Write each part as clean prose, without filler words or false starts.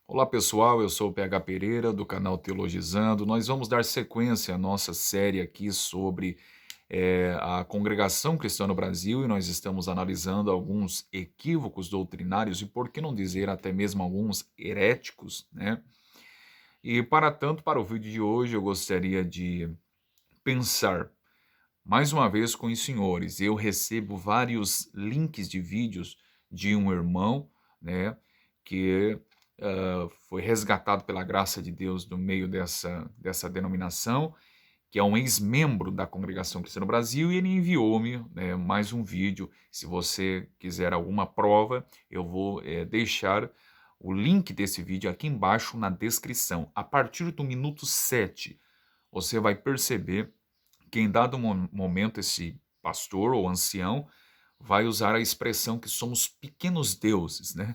Olá pessoal, eu sou o PH Pereira do canal Teologizando. Nós vamos dar sequência à nossa série aqui sobre a congregação cristã no Brasil e nós estamos analisando alguns equívocos doutrinários e, por que não dizer, até mesmo alguns heréticos, né? E para tanto, para o vídeo de hoje, eu gostaria de pensar mais uma vez com os senhores. Eu recebo vários links de vídeos de um irmão, né, que foi resgatado pela graça de Deus do meio dessa denominação, que é um ex-membro da Congregação Cristã no Brasil, e ele enviou-me, né, mais um vídeo. Se você quiser alguma prova, eu vou deixar o link desse vídeo aqui embaixo na descrição. A partir do minuto 7, você vai perceber que em dado momento esse pastor ou ancião vai usar a expressão que somos pequenos deuses, né?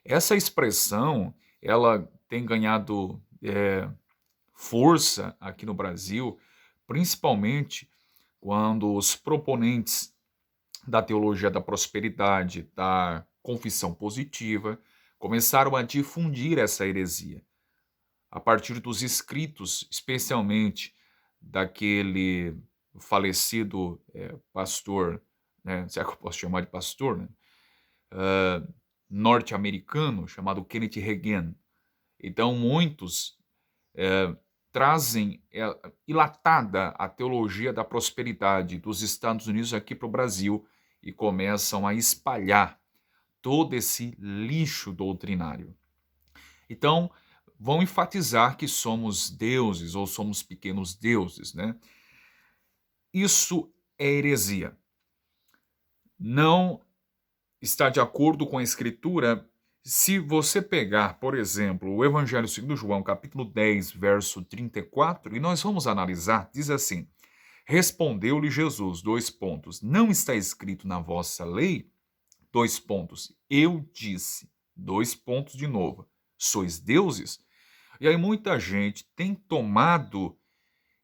Essa expressão, ela tem ganhado força aqui no Brasil, principalmente quando os proponentes da teologia da prosperidade, da confissão positiva, começaram a difundir essa heresia. A partir dos escritos, especialmente daquele falecido pastor, né, se é que eu posso chamar de pastor, né, norte-americano, chamado Kenneth Hagin. Então, muitos trazem ilatada a teologia da prosperidade dos Estados Unidos aqui para o Brasil e começam a espalhar todo esse lixo doutrinário. Então, vão enfatizar que somos deuses ou somos pequenos deuses, né? Isso é heresia. Não está de acordo com a Escritura. Se você pegar, por exemplo, o Evangelho segundo João, capítulo 10, verso 34, e nós vamos analisar, diz assim: respondeu-lhe Jesus, não está escrito na vossa lei, eu disse, de novo, sois deuses? E aí muita gente tem tomado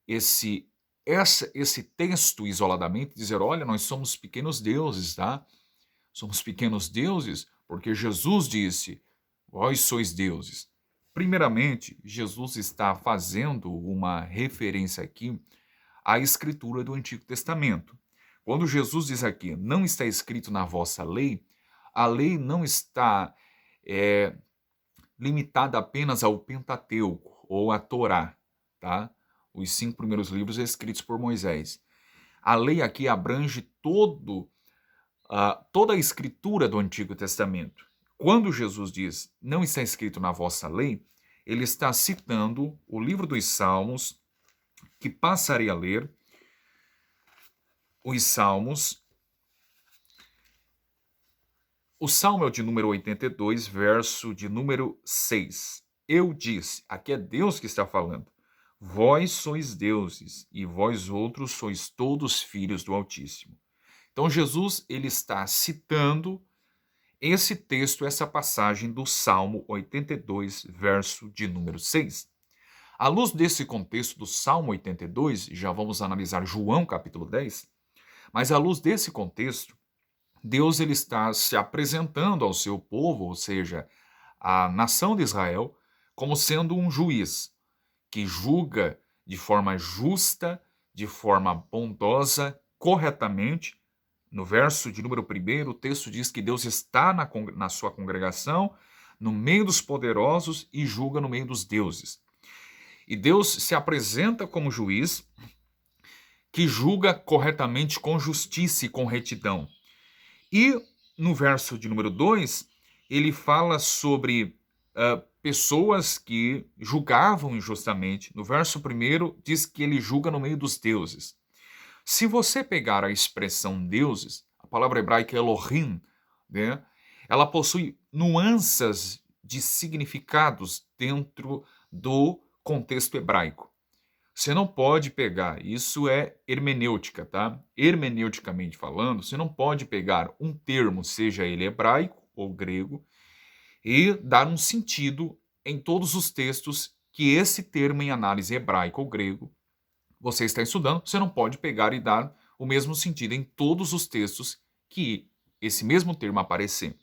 esse texto isoladamente e dizer, olha, nós somos pequenos deuses, tá? Somos pequenos deuses porque Jesus disse, vós sois deuses. Primeiramente, Jesus está fazendo uma referência aqui à escritura do Antigo Testamento. Quando Jesus diz aqui, não está escrito na vossa lei, a lei não está limitada apenas ao Pentateuco ou à Torá, tá? Os 5 primeiros livros escritos por Moisés. A lei aqui abrange toda a escritura do Antigo Testamento. Quando Jesus diz, não está escrito na vossa lei, ele está citando o livro dos Salmos, que passarei a ler, os Salmos. O Salmo é o de número 82, verso de número 6. Eu disse, aqui é Deus que está falando, vós sois deuses, e vós outros sois todos filhos do Altíssimo. Então Jesus ele está citando esse texto, essa passagem do Salmo 82, verso de número 6. À luz desse contexto do Salmo 82, já vamos analisar João capítulo 10, mas à luz desse contexto, Deus ele está se apresentando ao seu povo, ou seja, à nação de Israel, como sendo um juiz que julga de forma justa, de forma bondosa, corretamente. No verso de número 1, o texto diz que Deus está na sua congregação, no meio dos poderosos e julga no meio dos deuses. E Deus se apresenta como juiz que julga corretamente com justiça e com retidão. E no verso de número 2, ele fala sobre pessoas que julgavam injustamente. No verso 1, diz que ele julga no meio dos deuses. Se você pegar a expressão deuses, a palavra hebraica Elohim, né, ela possui nuances de significados dentro do contexto hebraico. Você não pode pegar, isso é hermenêutica, tá? Hermeneuticamente falando, você não pode pegar um termo, seja ele hebraico ou grego, e dar um sentido em todos os textos que esse termo em análise hebraico ou grego você está estudando, você não pode pegar e dar o mesmo sentido em todos os textos que esse mesmo termo aparecer.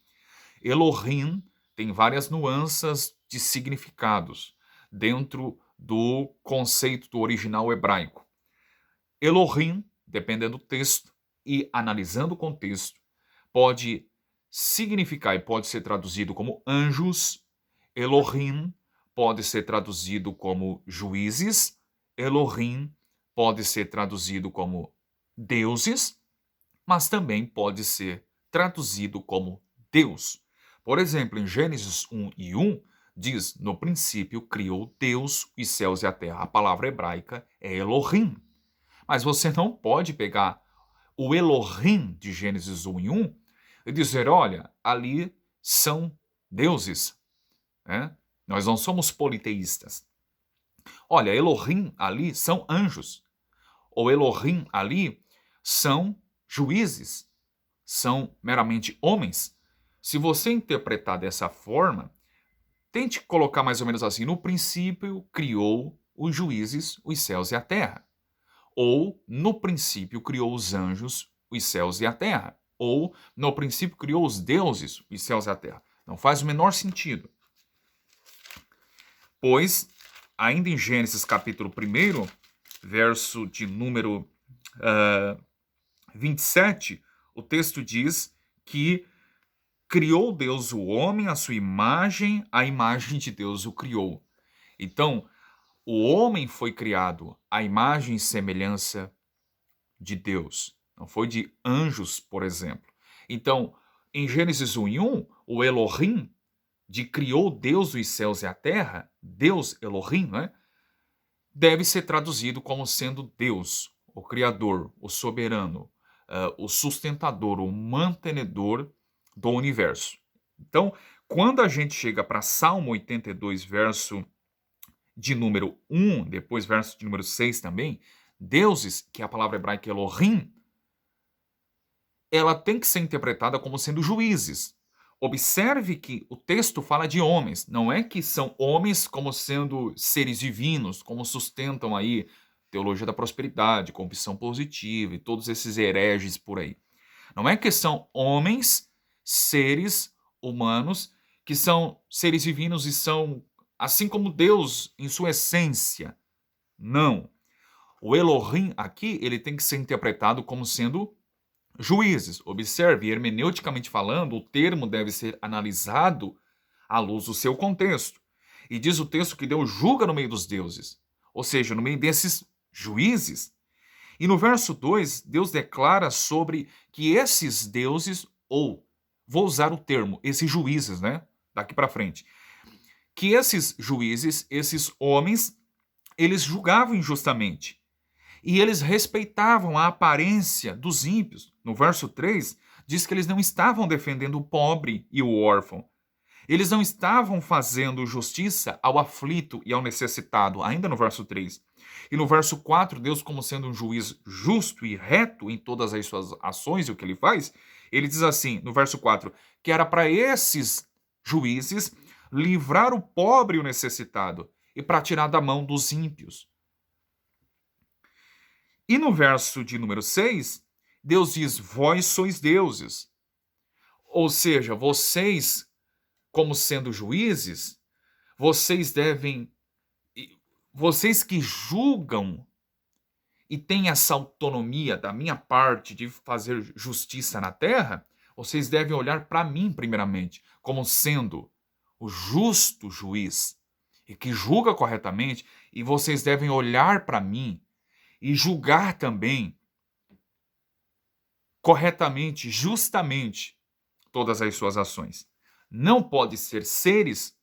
Elohim tem várias nuances de significados dentro do conceito do original hebraico. Elohim, dependendo do texto e analisando o contexto, pode significar e pode ser traduzido como anjos. Elohim pode ser traduzido como juízes. Elohim pode ser traduzido como deuses, mas também pode ser traduzido como Deus. Por exemplo, em Gênesis 1:1, diz: no princípio criou Deus os céus e a terra. A palavra hebraica é Elohim. Mas você não pode pegar o Elohim de Gênesis 1:1 e dizer: olha, ali são deuses. Né? Nós não somos politeístas. Olha, Elohim ali são anjos. O Elohim ali são juízes. São meramente homens. Se você interpretar dessa forma, tente colocar mais ou menos assim: no princípio criou os juízes, os céus e a terra. Ou, no princípio criou os anjos, os céus e a terra. Ou, no princípio criou os deuses, os céus e a terra. Não faz o menor sentido. Pois, ainda em Gênesis capítulo 1, verso de número 27, o texto diz que criou Deus o homem à sua imagem, a imagem de Deus o criou. Então, o homem foi criado à imagem e semelhança de Deus. Não foi de anjos, por exemplo. Então, em Gênesis 1:1, o Elohim, de criou Deus os céus e a terra, Deus Elohim, né, deve ser traduzido como sendo Deus, o Criador, o soberano, o sustentador, o mantenedor do universo. Então, quando a gente chega para Salmo 82, verso de número 1, depois verso de número 6 também, deuses, que é a palavra hebraica Elohim, ela tem que ser interpretada como sendo juízes. Observe que o texto fala de homens, não é que são homens como sendo seres divinos, como sustentam aí teologia da prosperidade, confissão positiva e todos esses hereges por aí. Não é que são homens, seres humanos, que são seres divinos e são assim como Deus em sua essência. Não. O Elohim aqui, ele tem que ser interpretado como sendo juízes. Observe, hermeneuticamente falando, o termo deve ser analisado à luz do seu contexto. E diz o texto que Deus julga no meio dos deuses, ou seja, no meio desses juízes. E no verso 2, Deus declara sobre que esses deuses, ou, vou usar o termo, esses juízes, né? Daqui para frente. Que esses juízes, esses homens, eles julgavam injustamente. E eles respeitavam a aparência dos ímpios. No verso 3, diz que eles não estavam defendendo o pobre e o órfão. Eles não estavam fazendo justiça ao aflito e ao necessitado, ainda no verso 3. E no verso 4, Deus, como sendo um juiz justo e reto em todas as suas ações e o que ele faz, ele diz assim, no verso 4, que era para esses juízes livrar o pobre e o necessitado e para tirar da mão dos ímpios. E no verso de número 6, Deus diz: vós sois deuses. Ou seja, vocês, como sendo juízes, vocês que julgam e têm essa autonomia da minha parte de fazer justiça na terra, vocês devem olhar para mim primeiramente, como sendo o justo juiz e que julga corretamente, e vocês devem olhar para mim e julgar também corretamente, justamente, todas as suas ações. Não pode ser seres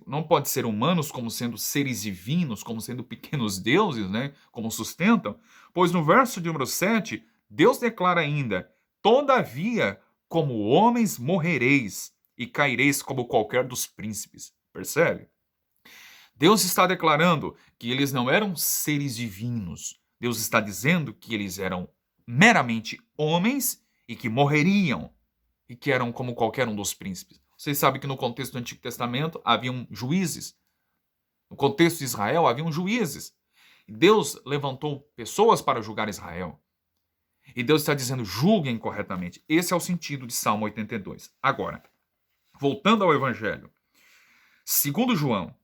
não pode ser humanos como sendo seres divinos, como sendo pequenos deuses, né, como sustentam, pois no verso de número 7, Deus declara ainda: todavia, como homens morrereis e caireis como qualquer dos príncipes. Percebe? Deus está declarando que eles não eram seres divinos. Deus está dizendo que eles eram meramente homens e que morreriam e que eram como qualquer um dos príncipes. Vocês sabem que no contexto do Antigo Testamento haviam juízes. No contexto de Israel haviam juízes. E Deus levantou pessoas para julgar Israel. E Deus está dizendo: julguem corretamente. Esse é o sentido de Salmo 82. Agora, Voltando ao Evangelho. Segundo João,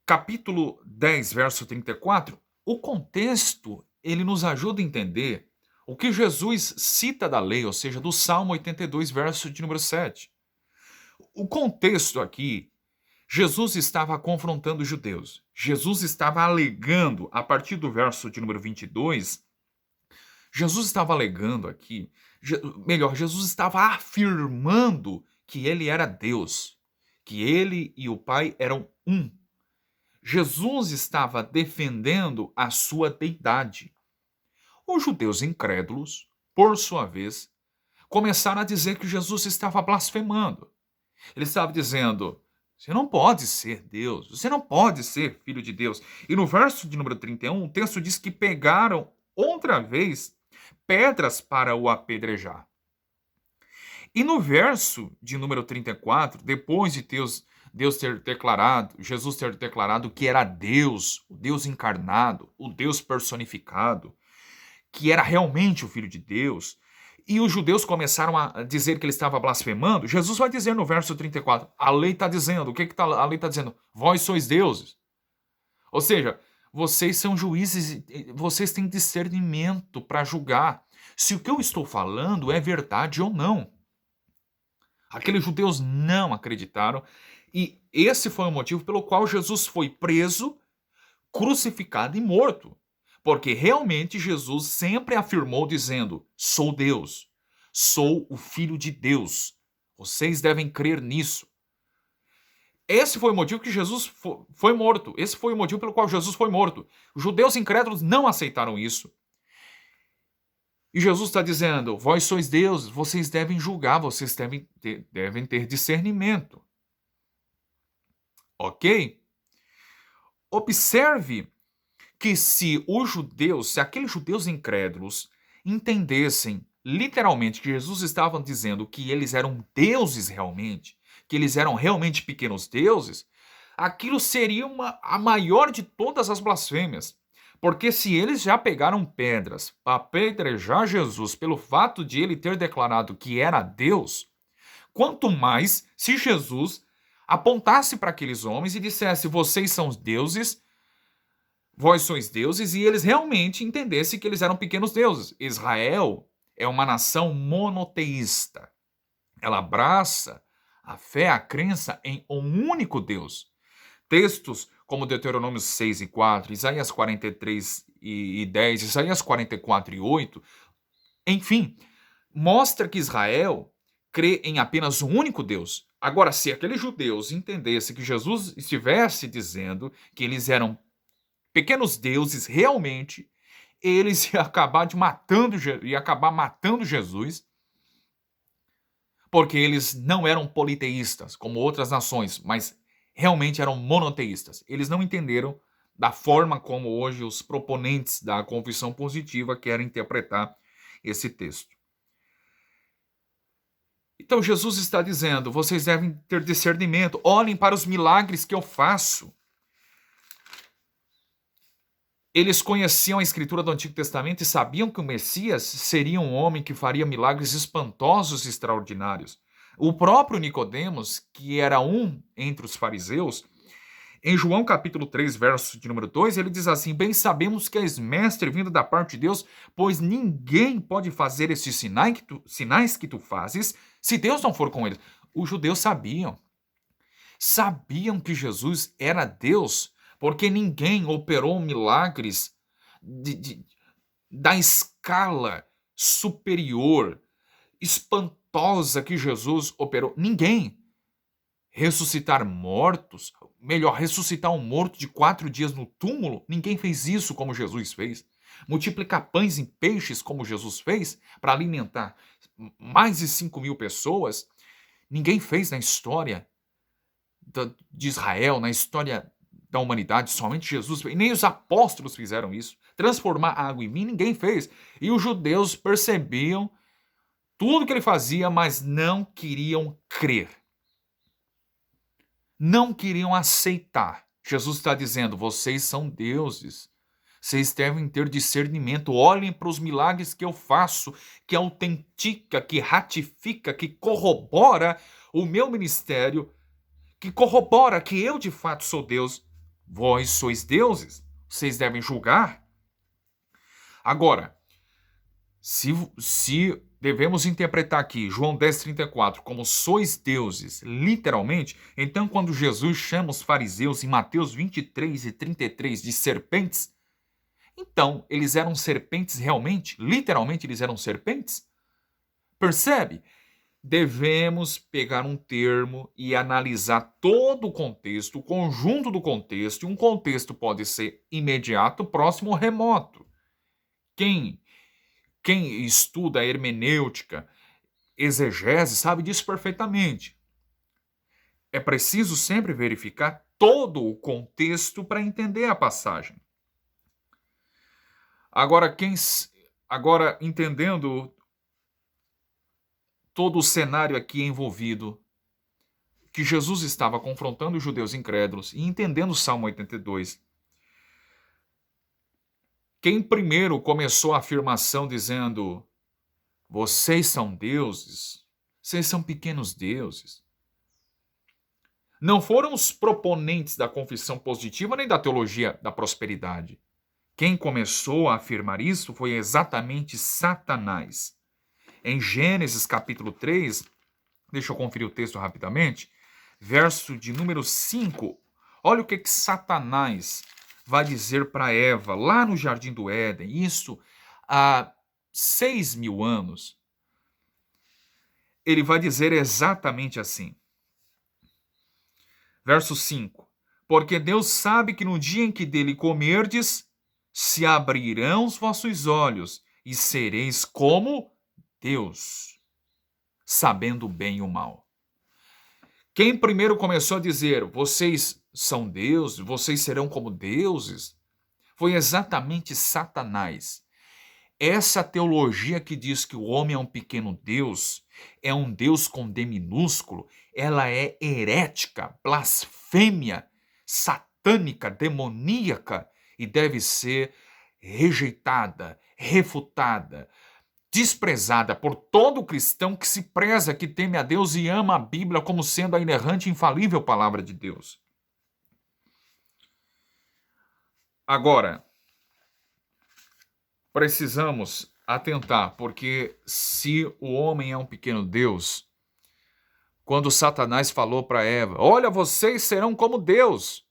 capítulo 10, verso 34, o contexto, ele nos ajuda a entender o que Jesus cita da lei, ou seja, do Salmo 82, verso de número 7. O contexto aqui, Jesus estava confrontando os judeus. Jesus estava alegando, a partir do verso de número 22, Jesus estava alegando aqui, Jesus estava afirmando que ele era Deus, que ele e o Pai eram um. Jesus estava defendendo a sua deidade. Os judeus incrédulos, por sua vez, começaram a dizer que Jesus estava blasfemando. Ele estava dizendo: você não pode ser Deus, você não pode ser filho de Deus. E no verso de número 31, o texto diz que pegaram outra vez pedras para o apedrejar. E no verso de número 34, depois de Jesus ter declarado que era Deus, o Deus encarnado, o Deus personificado, que era realmente o Filho de Deus, e os judeus começaram a dizer que ele estava blasfemando, Jesus vai dizer no verso 34, a lei está dizendo, o que a lei está dizendo? Vós sois deuses. Ou seja, vocês são juízes, vocês têm discernimento para julgar se o que eu estou falando é verdade ou não. Aqueles judeus não acreditaram, e esse foi o motivo pelo qual Jesus foi preso, crucificado e morto. Porque realmente Jesus sempre afirmou dizendo: sou Deus, sou o Filho de Deus. Vocês devem crer nisso. Esse foi o motivo que Jesus foi morto. Esse foi o motivo pelo qual Jesus foi morto. Os judeus incrédulos não aceitaram isso. E Jesus está dizendo: vós sois deuses, vocês devem julgar, vocês devem ter discernimento. Ok? Observe que se aqueles judeus incrédulos entendessem literalmente que Jesus estava dizendo que eles eram deuses realmente, que eles eram realmente pequenos deuses, aquilo seria a maior de todas as blasfêmias. Porque se eles já pegaram pedras para apedrejar Jesus pelo fato de ele ter declarado que era Deus, quanto mais se Jesus apontasse para aqueles homens e dissesse: vocês são deuses, vós sois deuses, e eles realmente entendessem que eles eram pequenos deuses. Israel é uma nação monoteísta. Ela abraça a fé, a crença em um único Deus. Textos como Deuteronômio 6 e 4, Isaías 43 e 10, Isaías 44 e 8, enfim, mostra que Israel crê em apenas um único Deus. Agora, se aqueles judeus entendessem que Jesus estivesse dizendo que eles eram pequenos deuses realmente, eles iam acabar matando Jesus, porque eles não eram politeístas, como outras nações, mas realmente eram monoteístas. Eles não entenderam da forma como hoje os proponentes da confissão positiva querem interpretar esse texto. Então Jesus está dizendo: vocês devem ter discernimento, olhem para os milagres que eu faço. Eles conheciam a escritura do Antigo Testamento e sabiam que o Messias seria um homem que faria milagres espantosos e extraordinários. O próprio Nicodemos, que era um entre os fariseus, em João capítulo 3, verso de número 2, ele diz assim: bem sabemos que és mestre vindo da parte de Deus, pois ninguém pode fazer esses sinais que tu fazes se Deus não for com eles. Os judeus sabiam que Jesus era Deus, porque ninguém operou milagres da escala superior, espantosa que Jesus operou. Ninguém. Ressuscitar mortos, ressuscitar um morto de 4 dias no túmulo, ninguém fez isso como Jesus fez. Multiplicar pães em peixes como Jesus fez, para alimentar mais de 5.000 pessoas, ninguém fez na história de Israel, na história da humanidade, somente Jesus fez. E nem os apóstolos fizeram isso. Transformar água em vinho, ninguém fez. E os judeus percebiam tudo que ele fazia, mas não queriam crer. Não queriam aceitar. Jesus está dizendo: vocês são deuses. Vocês devem ter discernimento. Olhem para os milagres que eu faço, que autentica, que ratifica, que corrobora o meu ministério, que corrobora que eu de fato sou Deus. Vós sois deuses. Vocês devem julgar. Agora, se devemos interpretar aqui João 10,34 como sois deuses, literalmente, então quando Jesus chama os fariseus em Mateus 23:33 de serpentes, então eles eram serpentes realmente? Literalmente eles eram serpentes? Percebe? Devemos pegar um termo e analisar todo o contexto, o conjunto do contexto, e um contexto pode ser imediato, próximo ou remoto. Quem estuda a hermenêutica, exegese, sabe disso perfeitamente. É preciso sempre verificar todo o contexto para entender a passagem. Agora, entendendo todo o cenário aqui envolvido, que Jesus estava confrontando os judeus incrédulos e entendendo o Salmo 82, quem primeiro começou a afirmação dizendo: vocês são deuses, vocês são pequenos deuses, não foram os proponentes da confissão positiva nem da teologia da prosperidade. Quem começou a afirmar isso foi exatamente Satanás. Em Gênesis capítulo 3, deixa eu conferir o texto rapidamente, verso de número 5, olha o que Satanás vai dizer para Eva, lá no Jardim do Éden, isso há 6.000 anos. Ele vai dizer exatamente assim. Verso 5. Porque Deus sabe que no dia em que dele comerdes, se abrirão os vossos olhos e sereis como Deus, sabendo o bem e o mal. Quem primeiro começou a dizer, vocês são deuses, vocês serão como deuses, foi exatamente Satanás. Essa teologia que diz que o homem é um pequeno Deus, é um Deus com D minúsculo, ela é herética, blasfêmia, satânica, demoníaca e deve ser rejeitada, refutada, desprezada por todo cristão que se preza, que teme a Deus e ama a Bíblia como sendo a inerrante e infalível palavra de Deus. Agora, precisamos atentar, porque se o homem é um pequeno Deus, quando Satanás falou para Eva, olha, vocês serão como Deus,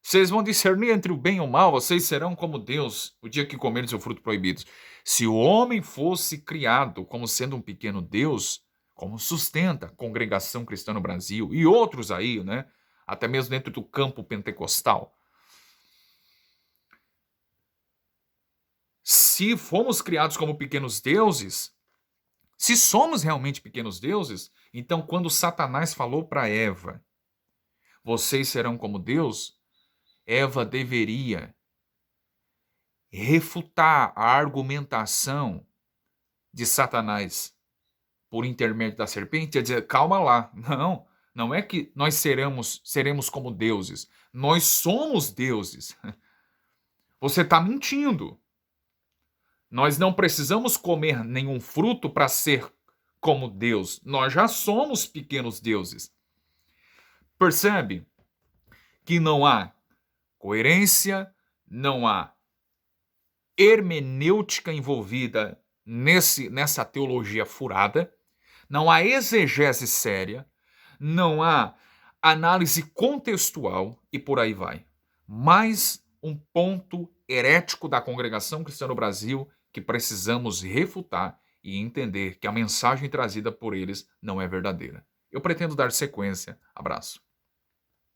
vocês vão discernir entre o bem e o mal, vocês serão como Deus, o dia que comerem seu fruto proibido. Se o homem fosse criado como sendo um pequeno Deus, como sustenta a Congregação Cristã no Brasil e outros aí, né? Até mesmo dentro do campo pentecostal, se fomos criados como pequenos deuses, se somos realmente pequenos deuses, então quando Satanás falou para Eva, vocês serão como Deus, Eva deveria refutar a argumentação de Satanás por intermédio da serpente, e dizer, calma lá, não é que nós seremos como deuses, nós somos deuses. Você está mentindo. Nós não precisamos comer nenhum fruto para ser como Deus. Nós já somos pequenos deuses. Percebe que não há coerência, não há hermenêutica envolvida nessa teologia furada, não há exegese séria, não há análise contextual e por aí vai. Mais um ponto herético da Congregação Cristã no Brasil que precisamos refutar e entender que a mensagem trazida por eles não é verdadeira. Eu pretendo dar sequência. Abraço.